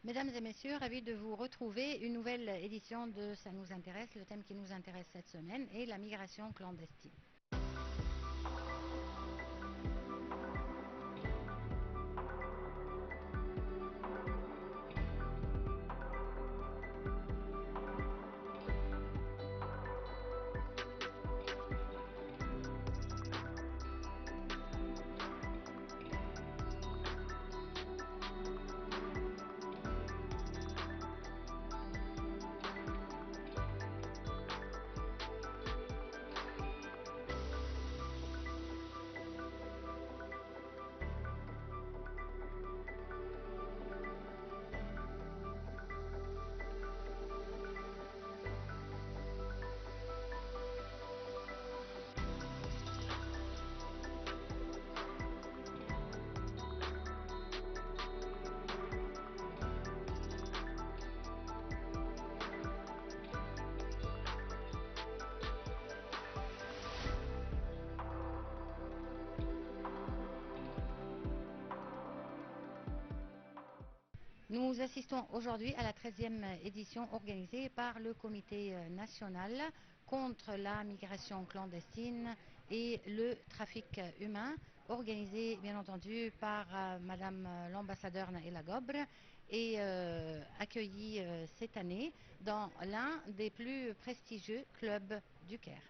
Mesdames et messieurs, ravi de vous retrouver. Une nouvelle édition de Ça nous intéresse. Le thème qui nous intéresse cette semaine est la migration clandestine. Nous assistons aujourd'hui à la 13e édition organisée par le Comité national contre la migration clandestine et le trafic humain, organisée bien entendu par Madame l'ambassadeur Naila Gobre et accueillie cette année dans l'un des plus prestigieux clubs du Caire.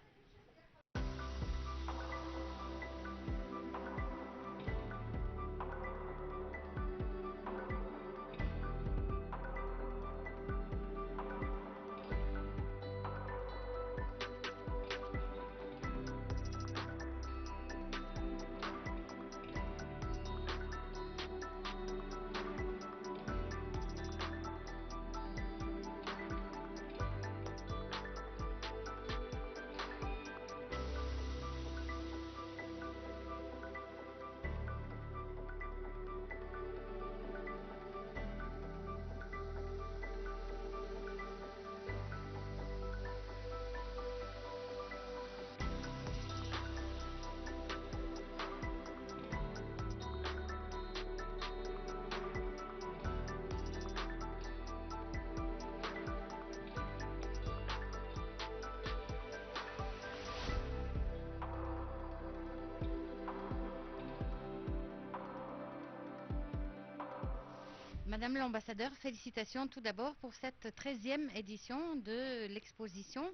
Madame l'ambassadeur, félicitations tout d'abord pour cette 13e édition de l'exposition.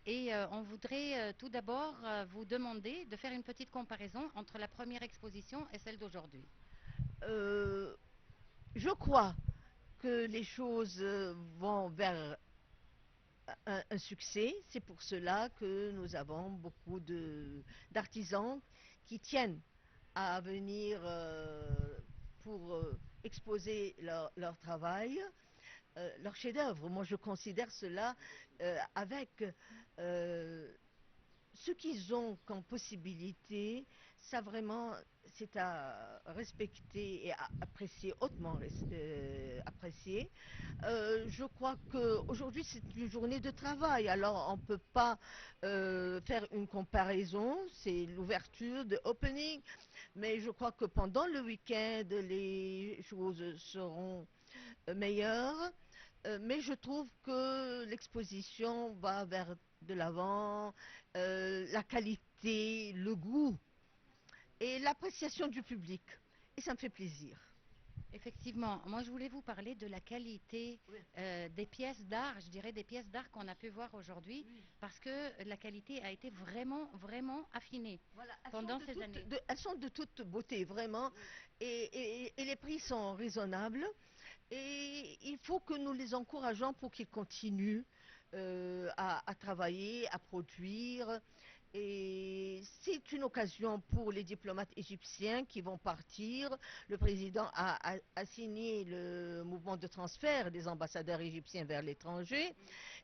Et on voudrait tout d'abord vous demander de faire une petite comparaison entre la première exposition et celle d'aujourd'hui. Je crois que les choses vont vers un succès. C'est pour cela que nous avons beaucoup d'artisans qui tiennent à venir pour exposer leur travail, leur chef-d'œuvre. Moi, je considère cela avec ce qu'ils ont comme possibilité. Ça vraiment, c'est à respecter et à apprécier, hautement apprécier. Je crois qu'aujourd'hui c'est une journée de travail, alors on ne peut pas faire une comparaison, c'est l'ouverture de opening, mais je crois que pendant le week-end les choses seront meilleures. Mais je trouve que l'exposition va vers de l'avant, la qualité, le goût et l'appréciation du public. Et ça me fait plaisir. Effectivement, moi je voulais vous parler de la qualité des pièces d'art, je dirais des pièces d'art qu'on a pu voir aujourd'hui, parce que la qualité a été vraiment affinée Voilà, pendant ces années. Elles sont de toute beauté, vraiment, et les prix sont raisonnables. Et il faut que nous les encourageons pour qu'ils continuent à travailler, à produire. Et c'est une occasion pour les diplomates égyptiens qui vont partir. Le président a signé le mouvement de transfert des ambassadeurs égyptiens vers l'étranger.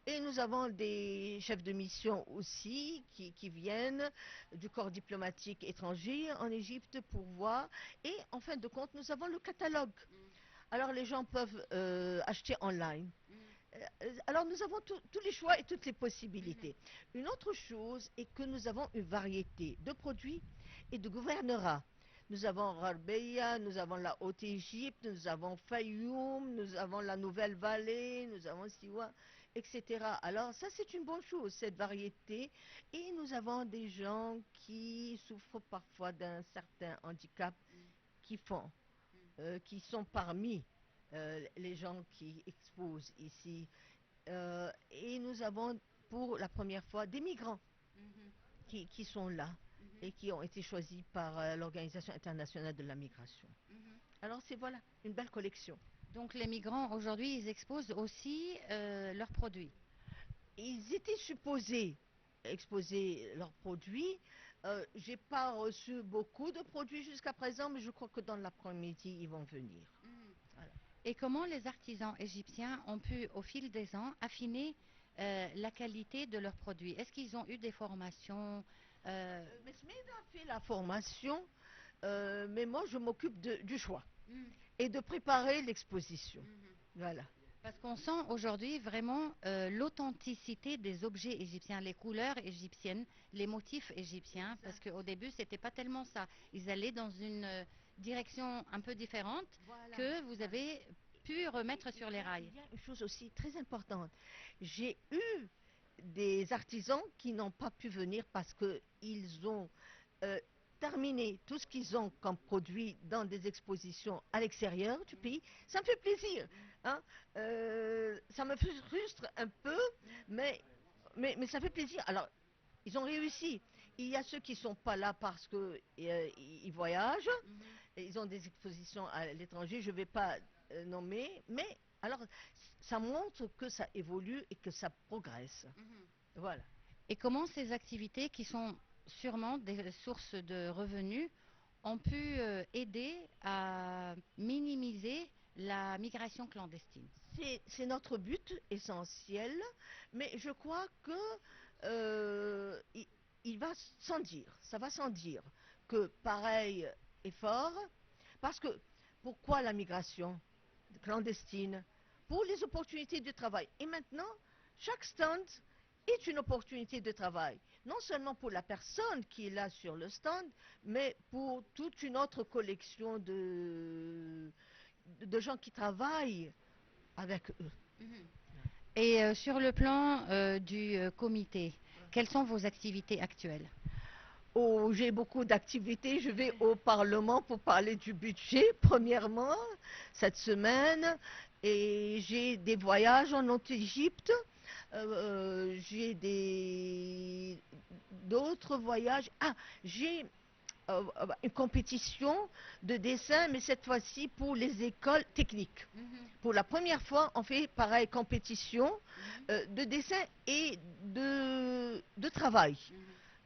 Et nous avons des chefs de mission aussi qui viennent du corps diplomatique étranger en Égypte pour voir. Et en fin de compte, nous avons le catalogue. Alors les gens peuvent acheter online. Alors nous avons tous les choix et toutes les possibilités. Une autre chose est que nous avons une variété de produits et de gouvernerats. Nous avons Rarbeya, nous avons la Haute-Égypte, nous avons Fayoum, nous avons la Nouvelle-Vallée, nous avons Siwa, etc. Alors ça c'est une bonne chose, cette variété. Et nous avons des gens qui souffrent parfois d'un certain handicap qui font, qui sont parmi les gens qui exposent ici. Et nous avons pour la première fois des migrants qui sont là et qui ont été choisis par l'Organisation internationale de la migration. Alors c'est voilà, une belle collection. Donc les migrants aujourd'hui, ils exposent aussi leurs produits. Ils étaient supposés exposer leurs produits. J'ai pas reçu beaucoup de produits jusqu'à présent, mais je crois que dans l'après-midi, ils vont venir. Voilà. Et comment les artisans égyptiens ont pu, au fil des ans, affiner la qualité de leurs produits? Est-ce qu'ils ont eu des formations Mesmed a fait la formation, mais moi je m'occupe du choix et de préparer l'exposition. Voilà. Parce qu'on sent aujourd'hui vraiment l'authenticité des objets égyptiens, les couleurs égyptiennes, les motifs égyptiens, parce qu'au début, c'était pas tellement ça. Ils allaient dans une direction un peu différente Voilà. que vous avez pu remettre sur les rails. Il y a une chose aussi très importante. J'ai eu des artisans qui n'ont pas pu venir parce qu'ils ont terminé tout ce qu'ils ont comme produit dans des expositions à l'extérieur du pays. Ça me fait plaisir. Hein. Ça me frustre un peu, mais ça fait plaisir. Alors, ils ont réussi. Il y a ceux qui ne sont pas là parce qu'ils voyagent. Et ils ont des expositions à l'étranger. Je ne vais pas nommer, mais alors ça montre que ça évolue et que ça progresse. Voilà. Et comment ces activités, qui sont sûrement des sources de revenus, ont pu aider à minimiser la migration clandestine? C'est notre but essentiel, mais je crois que il va sans dire, ça va sans dire que pareil effort, parce que pourquoi la migration clandestine? Pour les opportunités de travail. Et maintenant, chaque stand est une opportunité de travail, non seulement pour la personne qui est là sur le stand, mais pour toute une autre collection de gens qui travaillent avec eux. Et sur le plan du comité, quelles sont vos activités actuelles? Oh, j'ai beaucoup d'activités. Je vais au Parlement pour parler du budget, premièrement, cette semaine. Et j'ai des voyages en Haute-Égypte. J'ai d'autres voyages. Ah, j'ai une compétition de dessin, mais cette fois-ci pour les écoles techniques. Pour la première fois, on fait pareil compétition de dessin et de travail.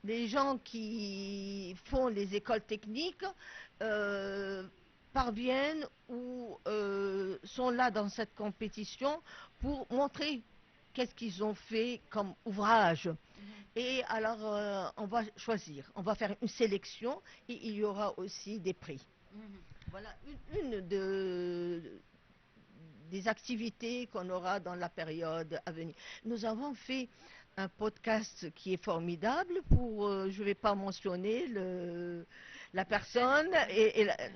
Les gens qui font les écoles techniques parviennent ou sont là dans cette compétition pour montrer qu'est-ce qu'ils ont fait comme ouvrage. Et alors, on va choisir, on va faire une sélection et il y aura aussi des prix. Voilà une des activités qu'on aura dans la période à venir. Nous avons fait un podcast qui est formidable pour, je ne vais pas mentionner la personne,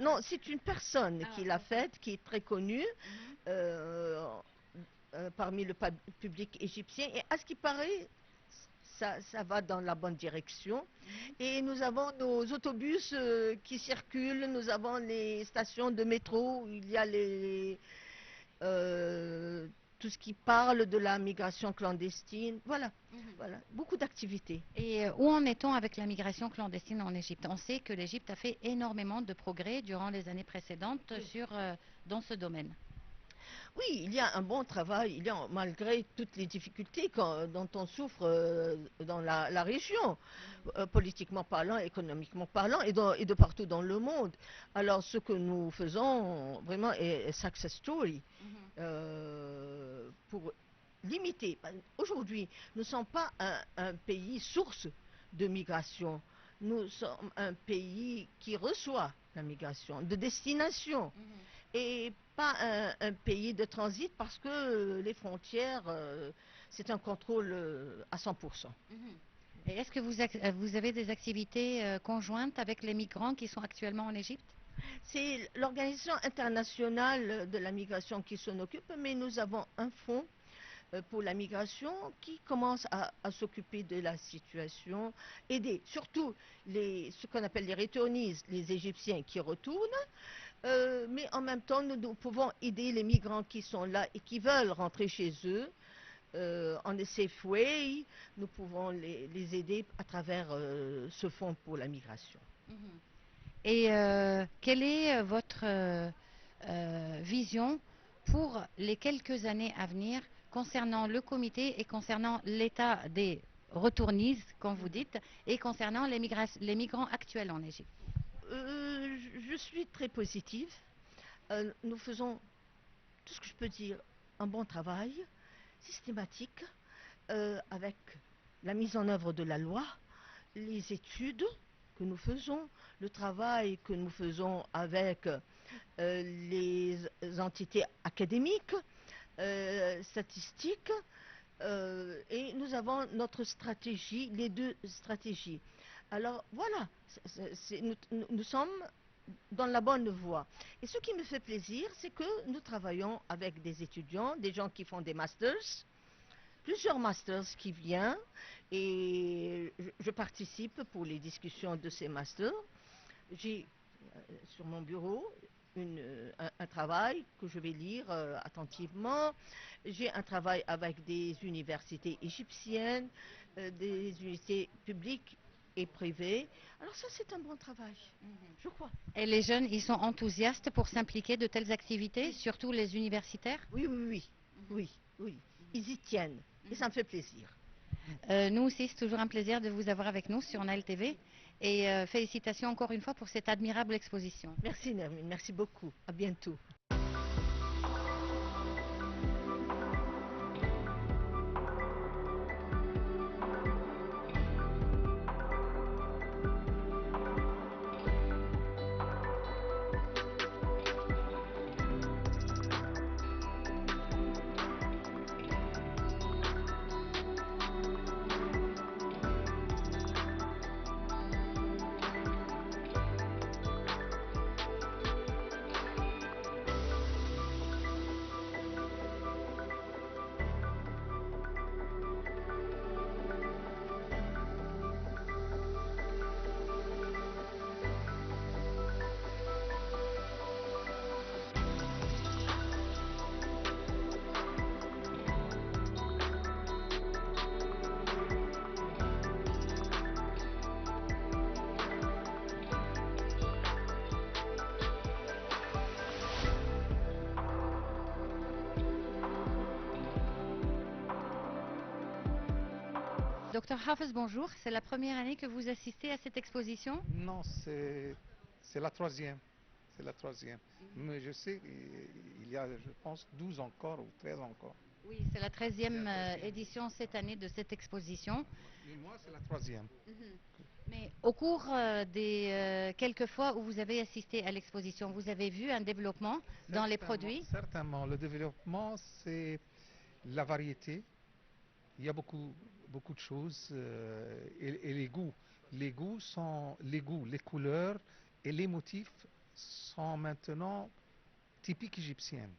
non, c'est une personne qui l'a faite, qui est très connue parmi le public égyptien, et à ce qui paraît, ça va dans la bonne direction. Et nous avons nos autobus qui circulent, nous avons les stations de métro où il y a tout ce qui parle de la migration clandestine. Voilà, voilà, beaucoup d'activités. Et où en est-on avec la migration clandestine en Égypte? On sait que l'Égypte a fait énormément de progrès durant les années précédentes dans ce domaine. Oui, il y a un bon travail, malgré toutes les difficultés dont on souffre dans la région, politiquement parlant, économiquement parlant, et de partout dans le monde. Alors, ce que nous faisons vraiment est success story pour limiter. Aujourd'hui, nous ne sommes pas un pays source de migration. Nous sommes un pays qui reçoit la migration, de destination. Et pas un pays de transit parce que les frontières, c'est un contrôle à 100%. Et est-ce que vous avez des activités conjointes avec les migrants qui sont actuellement en Égypte? C'est l'Organisation internationale de la migration qui s'en occupe, mais nous avons un fonds pour la migration qui commence à s'occuper de la situation, aider surtout ce qu'on appelle les returnees, les Égyptiens qui retournent, mais en même temps nous pouvons aider les migrants qui sont là et qui veulent rentrer chez eux en a safe way. Nous pouvons les aider à travers ce fonds pour la migration. Mhm. Et quelle est votre vision pour les quelques années à venir concernant le comité et concernant l'état des retournistes, comme vous dites, et concernant les migrants actuels en Égypte? Je suis très positive. Nous faisons, tout ce que je peux dire, un bon travail systématique avec la mise en œuvre de la loi, les études que nous faisons, le travail que nous faisons avec les entités académiques, statistiques, et nous avons notre stratégie, les deux stratégies. Alors voilà, nous sommes dans la bonne voie. Et ce qui me fait plaisir, c'est que nous travaillons avec des étudiants, des gens qui font des masters, plusieurs masters qui viennent, et je participe pour les discussions de ces masters. J'ai sur mon bureau un travail que je vais lire attentivement. J'ai un travail avec des universités égyptiennes, des universités publiques et privées. Alors ça, c'est un bon travail, je crois. Et les jeunes, ils sont enthousiastes pour s'impliquer de telles activités, surtout les universitaires? Oui, oui, oui, oui, oui. Ils y tiennent et ça me fait plaisir. Nous aussi, c'est toujours un plaisir de vous avoir avec nous sur Nile TV. Et félicitations encore une fois pour cette admirable exposition. Merci Nermine, merci beaucoup. À bientôt. Docteur Hafez, bonjour. C'est la première année que vous assistez à cette exposition? Non, c'est la troisième. C'est la troisième. Mais je sais, il y a, je pense, 12 encore ou 13 encore. Oui, c'est la 13e édition cette année de cette exposition. Mais moi, c'est la troisième. Mais au cours des quelques fois où vous avez assisté à l'exposition, vous avez vu un développement dans les produits? Certainement. Le développement, c'est la variété. Il y a beaucoup de choses. Et les goûts. Les goûts, les couleurs et les motifs sont maintenant typiques égyptiennes.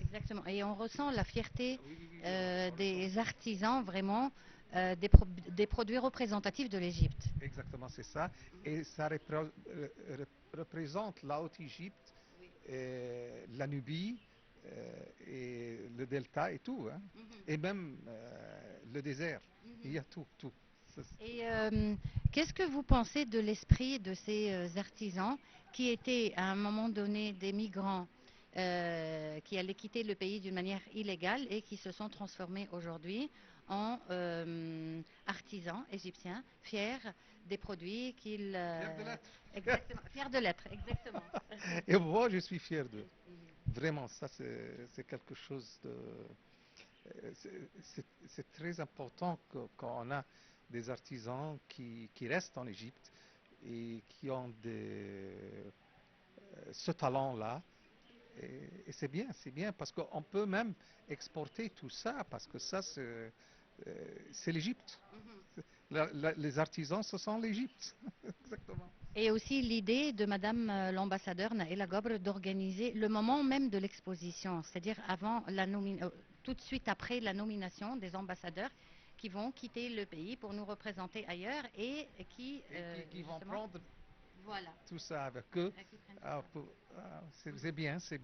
Exactement. Et on ressent la fierté des artisans, vraiment, des produits représentatifs de l'Égypte. Exactement, c'est ça. Et ça représente la Haute-Égypte, la Nubie, et le delta et tout, hein. Et même le désert. Il y a tout. Et qu'est-ce que vous pensez de l'esprit de ces artisans qui étaient à un moment donné des migrants qui allaient quitter le pays d'une manière illégale et qui se sont transformés aujourd'hui en artisans égyptiens, fiers des produits qu'ils... Fiers de l'être. Exactement, fiers de l'être, exactement. Et moi, je suis fier d'eux. Vraiment, ça, c'est quelque chose de... C'est très important quand on a des artisans qui restent en Égypte et qui ont ce talent-là. Et c'est bien, parce qu'on peut même exporter tout ça, parce que ça, c'est l'Égypte. Les artisans, ce sont l'Égypte. Exactement. Et aussi l'idée de Madame l'ambassadeur Naïla Gobre d'organiser le moment même de l'exposition, c'est-à-dire tout de suite après la nomination des ambassadeurs qui vont quitter le pays pour nous représenter ailleurs et qui Vont prendre voilà, tout ça avec eux. qui prennent ça. C'est bien, c'est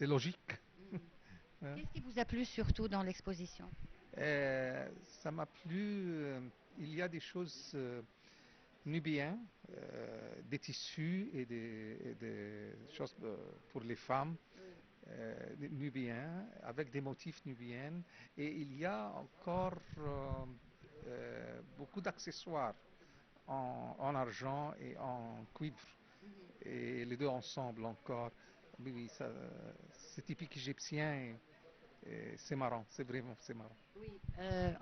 logique. Hein. Qu'est-ce qui vous a plu surtout dans l'exposition? Ça m'a plu, il y a des choses nubiennes, des tissus et des choses pour les femmes nubiens, avec des motifs nubiens. Et il y a encore beaucoup d'accessoires en argent et en cuivre. Et les deux ensemble encore. Oui, c'est typique égyptien. C'est marrant, c'est marrant. Oui,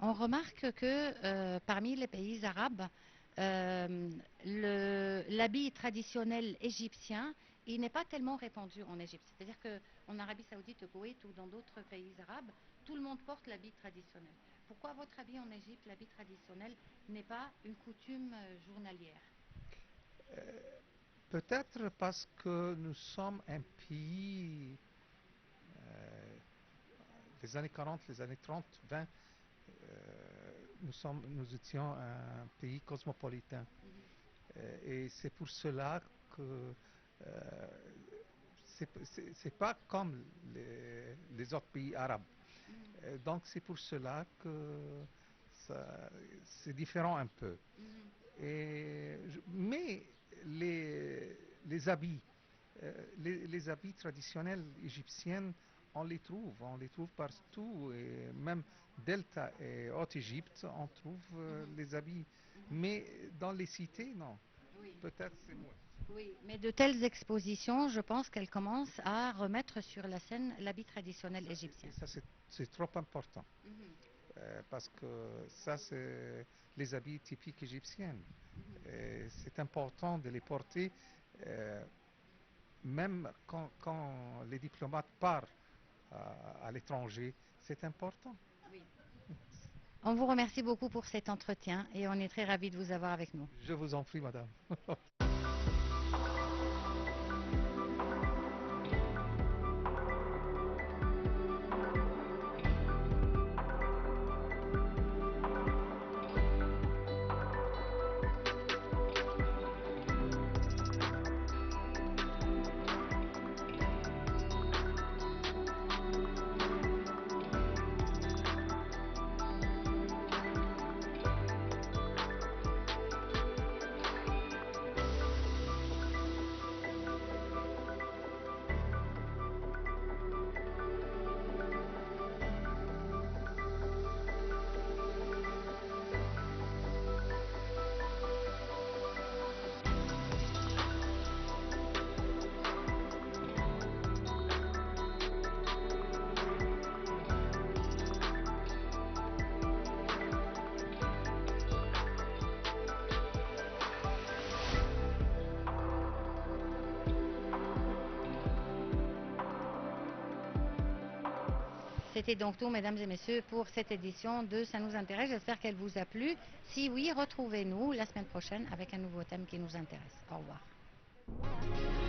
on remarque que parmi les pays arabes, l'habit traditionnel égyptien, il n'est pas tellement répandu en Égypte. C'est-à-dire qu'en Arabie Saoudite, au Koweït ou dans d'autres pays arabes, tout le monde porte l'habit traditionnel. Pourquoi, à votre avis, en Égypte, l'habit traditionnel n'est pas une coutume journalière? Peut-être parce que nous sommes un pays, les années 40, les années 30, 20, nous étions un pays cosmopolitain. Et c'est pour cela que c'est pas comme les autres pays arabes. Donc c'est pour cela que c'est différent un peu. Mais les habits, les habits traditionnels égyptiens, on les trouve partout, et même Delta et Haute-Égypte, on trouve les habits. Mais dans les cités, non. Oui. Peut-être c'est moins. Oui, mais de telles expositions, je pense qu'elles commencent à remettre sur la scène l'habit traditionnel égyptien. Ça, c'est trop important. Parce que ça, c'est les habits typiques égyptiens. C'est important de les porter, même quand les diplomates partent à l'étranger. C'est important. Oui. On vous remercie beaucoup pour cet entretien et on est très ravis de vous avoir avec nous. Je vous en prie, madame. C'était donc tout, mesdames et messieurs, pour cette édition de Ça nous intéresse. J'espère qu'elle vous a plu. Si oui, retrouvez-nous la semaine prochaine avec un nouveau thème qui nous intéresse. Au revoir.